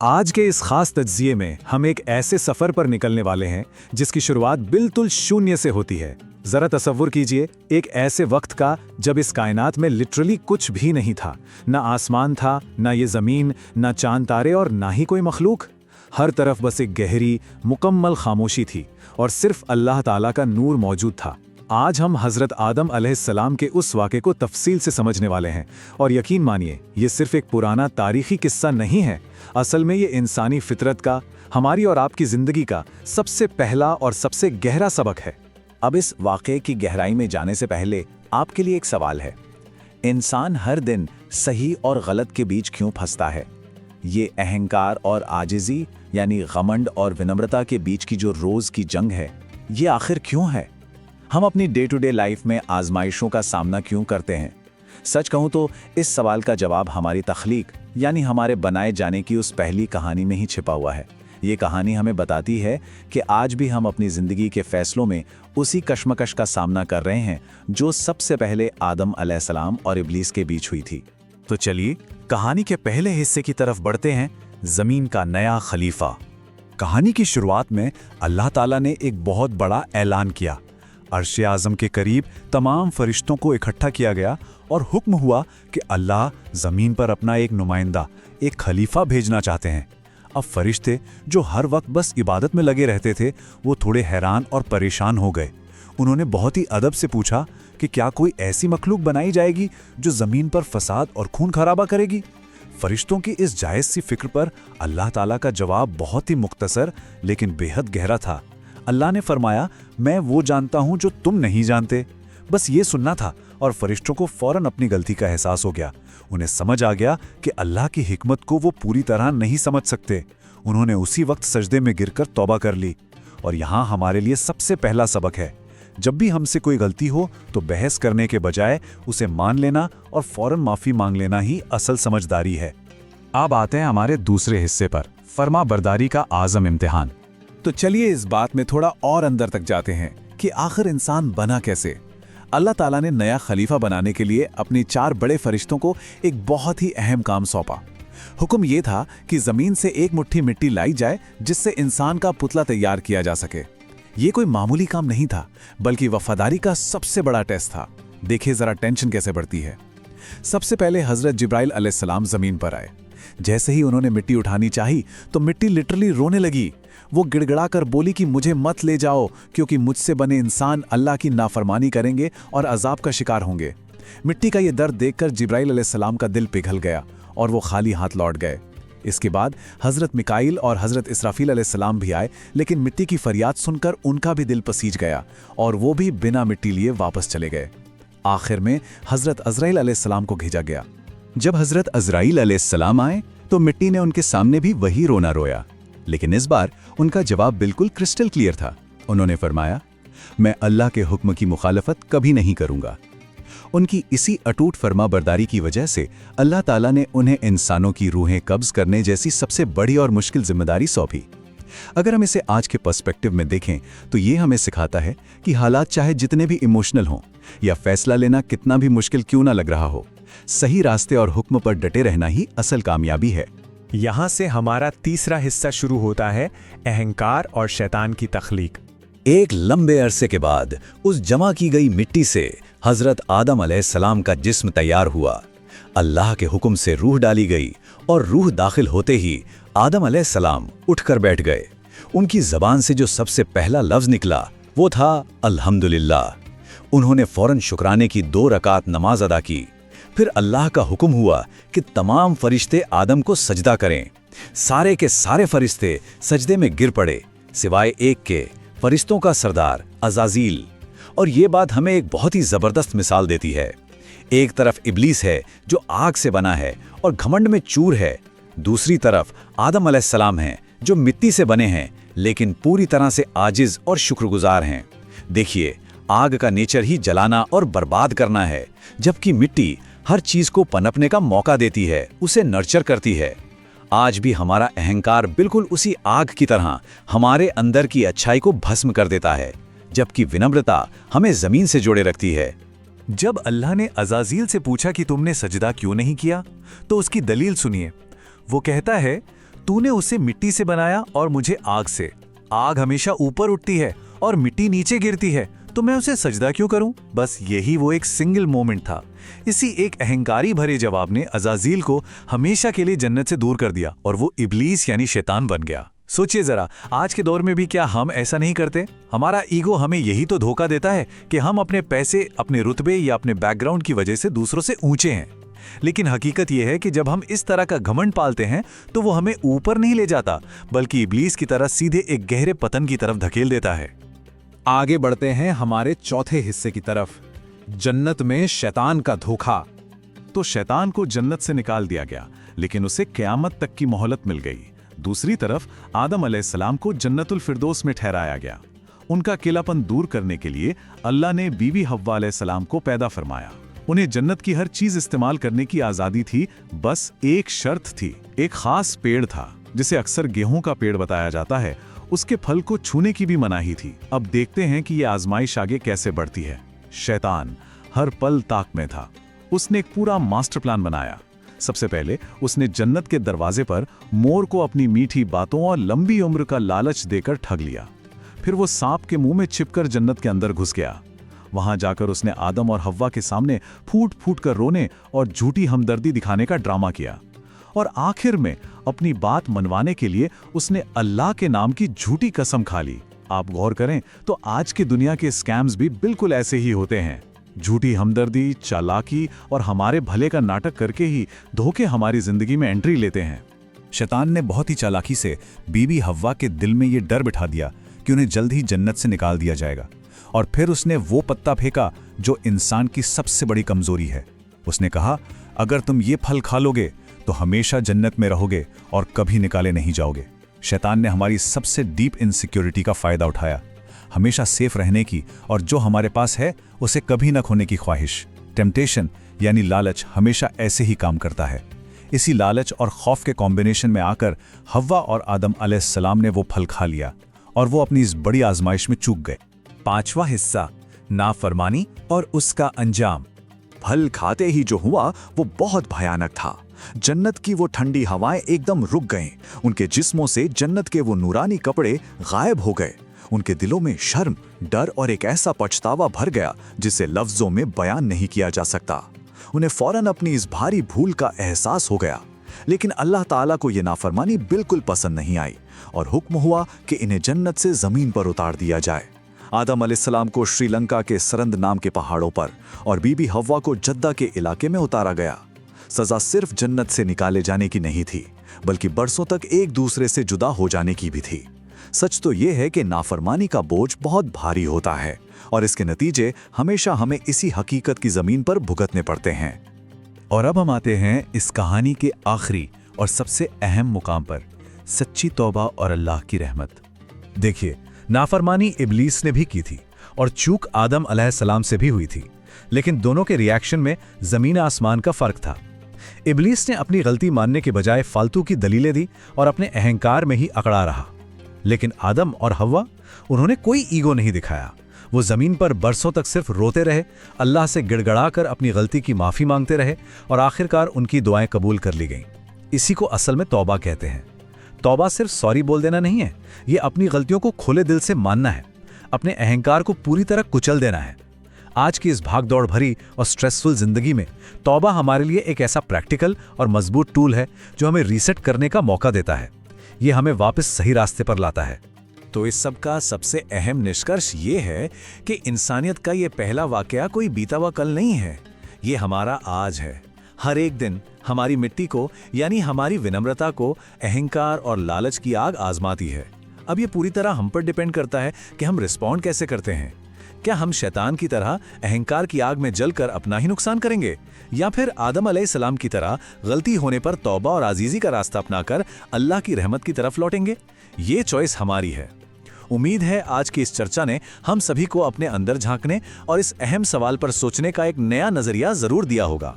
आज के इस खास तज्जिये में हम एक ऐसे सफर पर निकलने वाले हैं जिसकी शुरुआत बिल्कुल शून्य से होती है। जरा तसव्वुर कीजिए एक ऐसे वक्त का जब इस कायनात में लिटरली कुछ भी नहीं था। ना आसमान था, ना ये जमीन, ना चांद तारे और ना ही कोई मखलूक। हर तरफ बस एक गहरी मुकम्मल खामोशी थी और सिर्फ अल्लाह ताला का नूर मौजूद था। आज हम हज़रत आदम अलैहिस्सलाम के उस वाक़े को तफसील से समझने वाले हैं और यकीन मानिए ये सिर्फ एक पुराना तारीख़ी किस्सा नहीं है। असल में ये इंसानी फितरत का, हमारी और आपकी ज़िंदगी का सबसे पहला और सबसे गहरा सबक है। अब इस वाक़े की गहराई में जाने से पहले आपके लिए एक सवाल है। इंसान हर दिन सही और गलत के बीच क्यों फंसता है? ये अहंकार और आजिज़ी यानी घमंड और विनम्रता के बीच की जो रोज़ की जंग है, ये आखिर क्यों है? हम अपनी डे टू डे लाइफ में आजमाइशों का सामना क्यों करते हैं? सच कहूँ तो इस सवाल का जवाब हमारी तख्लीक यानी हमारे बनाए जाने की उस पहली कहानी में ही छिपा हुआ है। ये कहानी हमें बताती है कि आज भी हम अपनी ज़िंदगी के फैसलों में उसी कश्मकश का सामना कर रहे हैं जो सबसे पहले आदम अलैहिस्सलाम और इब्लीस के बीच हुई थी। तो चलिए कहानी के पहले हिस्से की तरफ बढ़ते हैं, ज़मीन का नया खलीफा। कहानी की शुरुआत में अल्लाह ताला ने एक बहुत बड़ा ऐलान किया। अर्श आज़म के करीब तमाम फरिश्तों को इकट्ठा किया गया और हुक्म हुआ कि अल्लाह ज़मीन पर अपना एक नुमाइंदा, एक खलीफा भेजना चाहते हैं। अब फरिश्ते जो हर वक्त बस इबादत में लगे रहते थे, वो थोड़े हैरान और परेशान हो गए। उन्होंने बहुत ही अदब से पूछा कि क्या कोई ऐसी मखलूक बनाई जाएगी जो ज़मीन पर फसाद और खून खराबा करेगी? फरिश्तों की इस जायज़ सी फिक्र पर अल्लाह ताला का जवाब बहुत ही मुख्तसर लेकिन बेहद गहरा था। अल्लाह ने फरमाया, मैं वो जानता हूं जो तुम नहीं जानते। बस ये सुनना था और फरिश्तों को फौरन अपनी गलती का एहसास हो गया। उन्हें समझ आ गया कि अल्लाह की हिकमत को वो पूरी तरह नहीं समझ सकते। उन्होंने उसी वक्त सजदे में गिरकर तौबा कर ली। और यहाँ हमारे लिए सबसे पहला सबक है, जब भी हमसे कोई गलती हो तो बहस करने के बजाय उसे मान लेना और फौरन माफ़ी मांग लेना ही असल समझदारी है। अब आते हैं हमारे दूसरे हिस्से पर, फर्मा बरदारी का आज़म इम्तिहान। तो चलिए इस बात में थोड़ा और अंदर तक जाते हैं कि आखिर इंसान बना कैसे। अल्लाह ताला ने नया खलीफा बनाने के लिए अपनी 4 बड़े फरिश्तों को एक बहुत ही अहम काम सौंपा। हुक्म ये था कि ज़मीन से एक मुट्ठी मिट्टी लाई जाए जिससे इंसान का पुतला तैयार किया जा सके। ये कोई मामूली काम नहीं था, बल्कि वफादारी का सबसे बड़ा टेस्ट था। देखिए जरा टेंशन कैसे बढ़ती है। सबसे पहले हज़रत जिब्राइल अलैहिस्सलाम ज़मीन पर आए। जैसे ही उन्होंने मिट्टी उठानी चाही तो मिट्टी लिटरली रोने लगी। वो गिड़गिड़ा कर बोली कि मुझे मत ले जाओ, क्योंकि मुझसे बने इंसान अल्लाह की नाफरमानी करेंगे और अजाब का शिकार होंगे। मिट्टी का ये दर्द देखकर जिब्राइल अलैहिस्सलाम का दिल पिघल गया और वो खाली हाथ लौट गए। इसके बाद हज़रत मिकाईल और हज़रत इसराफील अलैहिस्सलाम भी आए, लेकिन मिट्टी की फरियाद सुनकर उनका भी दिल पसीज गया और वो भी बिना मिट्टी लिए वापस चले गए। आखिर में हज़रत अज़राइल अलैहिस्सलाम को भेजा गया। जब हज़रत अज़राइल अलैहिस्सलाम आए तो मिट्टी ने उनके सामने भी वही रोना रोया, लेकिन इस बार उनका जवाब बिल्कुल क्रिस्टल क्लियर था। उन्होंने फरमाया, मैं अल्लाह के हुक्म की मुखालफत कभी नहीं करूंगा। उनकी इसी अटूट फर्मा बरदारी की वजह से अल्लाह ताला ने उन्हें इंसानों की रूहें कब्ज करने जैसी सबसे बड़ी और मुश्किल जिम्मेदारी सौंपी। अगर हम इसे आज के पर्सपेक्टिव में देखें तो ये हमें सिखाता है कि हालात चाहे जितने भी इमोशनल हों या फैसला लेना कितना भी मुश्किल क्यों ना लग रहा हो, सही रास्ते और हुक्म पर डटे रहना ही असल कामयाबी है। यहाँ से हमारा तीसरा हिस्सा शुरू होता है, अहंकार और शैतान की तख्लीक। एक लंबे अरसे के बाद उस जमा की गई मिट्टी से हज़रत आदम अलैहिस्सलाम का जिस्म तैयार हुआ। अल्लाह के हुक्म से रूह डाली गई और रूह दाखिल होते ही आदम अलैहिस्सलाम उठकर बैठ गए। उनकी ज़बान से जो सबसे पहला लफ्ज़ निकला वो था अल्हम्दुलिल्लाह। उन्होंने फ़ौरन शुक्राने की 2 रकात नमाज अदा की। फिर अल्लाह का हुक्म हुआ कि तमाम फरिश्ते आदम को सजदा करें। सारे के सारे फरिश्ते सजदे में गिर पड़े सिवाय एक के, फरिश्तों का सरदार अज़ाज़ील। और ये बात हमें एक बहुत ही ज़बरदस्त मिसाल देती है। एक तरफ इब्लीस है जो आग से बना है और घमंड में चूर है। दूसरी तरफ आदम अलैहिस्सलाम हैं जो मिट्टी से बने हैं लेकिन पूरी तरह से आजिज़ और शुक्रगुजार हैं। देखिए, आग का नेचर ही जलाना और बर्बाद करना है, जबकि मिट्टी हर चीज को पनपने का मौका देती है, उसे नर्चर करती है। आज भी हमारा अहंकार बिल्कुल उसी आग की तरह हमारे अंदर की अच्छाई को भस्म कर देता है, जबकि विनम्रता हमें जमीन से जोड़े रखती है। जब अल्लाह ने अज़ाज़ील से पूछा कि तुमने सजदा क्यों नहीं किया, तो उसकी दलील सुनिए। वो कहता है, तूने उसे मिट्टी से बनाया और मुझे आग से। आग हमेशा ऊपर उठती है और मिट्टी नीचे गिरती है, तो मैं उसे सजदा क्यों करूं? बस यही वो एक सिंगल मोमेंट था। इसी एक अहंकारी भरे जवाब ने अज़ाज़ील को हमेशा के लिए जन्नत से दूर कर दिया और वो इब्लीस यानी शैतान बन गया। सोचिए जरा, आज के दौर में भी क्या हम ऐसा नहीं करते? हमारा ईगो हमें यही तो धोखा देता है कि हम अपने पैसे, अपने रुतबे या अपने बैकग्राउंड की वजह से दूसरों से ऊंचे हैं। लेकिन हकीकत यह है कि जब हम इस तरह का घमंड पालते हैं तो वो हमें ऊपर नहीं ले जाता, बल्कि इब्लीस की तरह सीधे एक गहरे पतन की तरफ धकेल देता है। आगे बढ़ते हैं हमारे चौथे हिस्से की तरफ, जन्नत में शैतान का धोखा। तो शैतान को जन्नत से निकाल दिया गया, लेकिन उसे क़यामत तक की मोहलत मिल गई। दूसरी तरफ आदम अलैहिस्सलाम को जन्नतुल फिरदौस में ठहराया गया। उनका अकेलापन दूर करने के लिए अल्लाह ने बीवी हव्वा अलैहिस्सलाम को पैदा फरमाया। उन्हें जन्नत की हर चीज इस्तेमाल करने की आज़ादी थी, बस एक शर्त थी। एक खास पेड़ था जिसे अक्सर गेहूं का पेड़ बताया जाता है, उसके फल को छूने की भी मनाही थी। अब देखते हैं कि यह आजमाइश आगे कैसे बढ़ती है। शैतान हर पल ताक में था। उसने एक पूरा मास्टर प्लान बनाया। सबसे पहले उसने जन्नत के दरवाजे पर मोर को अपनी मीठी बातों और लंबी उम्र का लालच देकर ठग लिया। फिर वो सांप के मुंह में छिपकर जन्नत के अंदर घुस गया। वहां जाकर उसने आदम और हव्वा के सामने फूट फूट कर रोने और झूठी हमदर्दी दिखाने का ड्रामा किया। और आखिर में अपनी बात मनवाने के लिए उसने अल्लाह के नाम की झूठी कसम खा ली। आप गौर करें तो आज की दुनिया के स्कैम्स भी बिल्कुल ऐसे ही होते हैं। झूठी हमदर्दी, चालाकी और हमारे भले का नाटक करके ही धोखे हमारी जिंदगी में एंट्री लेते हैं। शैतान ने बहुत ही चालाकी से बीबी हव्वा के दिल में ये डर बिठा दिया कि उन्हें जल्द ही जन्नत से निकाल दिया जाएगा। और फिर उसने वो पत्ता फेंका जो इंसान की सबसे बड़ी कमजोरी है। उसने कहा, अगर तुम ये फल खा लोगे तो हमेशा जन्नत में रहोगे और कभी निकाले नहीं जाओगे। शैतान ने हमारी सबसे डीप इनसिक्योरिटी का फायदा उठाया, हमेशा सेफ रहने की और जो हमारे पास है उसे कभी न खोने की ख्वाहिश। टेम्पटेशन यानी लालच हमेशा ऐसे ही काम करता है। इसी लालच और खौफ के कॉम्बिनेशन में आकर हव्वा और आदम अलैहिस्सलाम ने वो फल खा लिया और वो अपनी इस बड़ी आजमाइश में चूक गए। पांचवा हिस्सा, नाफरमानी और उसका अंजाम। फल खाते ही जो हुआ वो बहुत भयानक था। जन्नत की वो ठंडी हवाएं एकदम रुक गईं। उनके जिस्मों से जन्नत के वो नूरानी कपड़े गायब हो गए। उनके दिलों में शर्म, डर और एक ऐसा पछतावा भर गया जिसे लफ्जों में बयान नहीं किया जा सकता। उन्हें फौरन अपनी इस भारी भूल का एहसास हो गया। लेकिन अल्लाह ताला को यह नाफरमानी बिल्कुल पसंद नहीं आई और हुक्म हुआ कि इन्हें जन्नत से जमीन पर उतार दिया जाए। आदम अलैहिस्सलाम को श्रीलंका के सरंद नाम के पहाड़ों पर और बीबी हव्वा को जद्दा के इलाके में उतारा गया। सजा सिर्फ जन्नत से निकाले जाने की नहीं थी, बल्कि बरसों तक एक दूसरे से जुदा हो जाने की भी थी। सच तो यह है कि नाफरमानी का बोझ बहुत भारी होता है और इसके नतीजे हमेशा हमें इसी हकीकत की जमीन पर भुगतने पड़ते हैं। और अब हम आते हैं इस कहानी के आखिरी और सबसे अहम मुकाम पर, सच्ची तौबा और अल्लाह की रहमत। देखिए, नाफरमानी इब्लीस ने भी की थी और चूक आदम अलैहिस्सलाम से भी हुई थी, लेकिन दोनों के रिएक्शन में जमीन आसमान का फर्क था। इब्लीस ने अपनी गलती मानने के बजाय फालतू की दलीलें दी और अपने अहंकार में ही अकड़ा रहा। लेकिन आदम और हव्वा, उन्होंने कोई ईगो नहीं दिखाया। वो जमीन पर बरसों तक सिर्फ रोते रहे, अल्लाह से गिड़गड़ाकर अपनी गलती की माफी मांगते रहे और आखिरकार उनकी दुआएं कबूल कर ली गईं। इसी को असल में तौबा कहते हैं। तौबा सिर्फ सॉरी बोल देना नहीं है, ये अपनी गलतियों को खुले दिल से मानना है, अपने अहंकार को पूरी तरह कुचल देना है। आज की इस भागदौड़ भरी और स्ट्रेसफुल जिंदगी में तौबा हमारे लिए एक ऐसा प्रैक्टिकल और मजबूत टूल है जो हमें रीसेट करने का मौका देता है। ये हमें वापस सही रास्ते पर लाता है। तो इस सब का सबसे अहम निष्कर्ष ये है कि इंसानियत का ये पहला वाकया कोई बीता हुआ कल नहीं है, ये हमारा आज है। हर एक दिन हमारी मिट्टी को यानी हमारी विनम्रता को अहंकार और लालच की आग आजमाती है। अब ये पूरी तरह हम पर डिपेंड करता है कि हम रिस्पॉन्ड कैसे करते हैं। क्या हम शैतान की तरह अहंकार की आग में जलकर अपना ही नुकसान करेंगे, या फिर आदम अलैहिस्सलाम की तरह गलती होने पर तौबा और आजीजी का रास्ता अपनाकर अल्लाह की रहमत की तरफ लौटेंगे? ये चॉइस हमारी है। उम्मीद है आज की इस चर्चा ने हम सभी को अपने अंदर झांकने और इस अहम सवाल पर सोचने का एक नया नजरिया जरूर दिया होगा।